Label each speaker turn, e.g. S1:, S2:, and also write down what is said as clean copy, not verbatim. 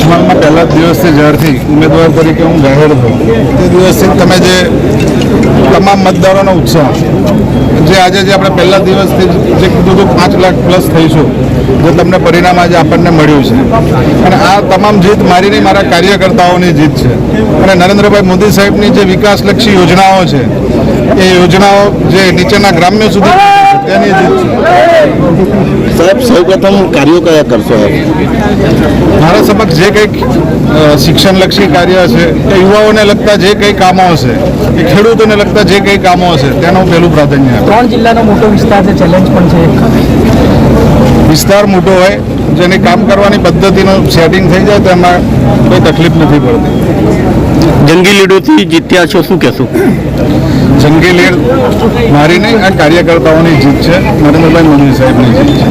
S1: પંચમહાલમાં પહેલા દિવસથી જ્યારથી ઉમેદવાર તરીકે હું જાહેર થયો તે દિવસથી તમે જે તમામ મતદારોનો ઉત્સાહ જે આજે જે આપણે પહેલા દિવસથી જે કીધું હતું 5 લાખ પ્લસ થઈશું, જે તમને પરિણામ આજે આપણને મળ્યું છે. અને આ તમામ જીત મારી નહીં, મારા કાર્યકર્તાઓની જીત છે. અને નરેન્દ્રભાઈ મોદી સાહેબની જે વિકાસલક્ષી યોજનાઓ છે એ યોજનાઓ જે નીચેના ગ્રામ્ય સુધી તેની જીત છે.
S2: સાહેબ, સૌપ્રથમ કાર્યો કયા કરશો?
S1: મારા સમક્ષ જે કંઈક શિક્ષણલક્ષી કાર્ય છે, કે યુવાઓને લગતા જે કંઈ કામો હશે, કે ખેડૂતોને લગતા જે કંઈ કામો હશે તેનું પહેલું પ્રાધાન્ય આપે.
S3: 3 જિલ્લાનો મોટો વિસ્તાર છે, ચેલેન્જ પણ છે.
S1: વિસ્તાર મોટો હોય, જેની કામ કરવાની પદ્ધતિનું સેટિંગ થઈ જાય તો એમાં કોઈ તકલીફ નથી પડતી.
S2: જંગી લીડોથી જીત્યા છો, શું કહેશો?
S1: જંગી લીડ મારી નહીં, આ કાર્યકર્તાઓની જીત છે, નરેન્દ્રભાઈ મોદી સાહેબની જીત છે.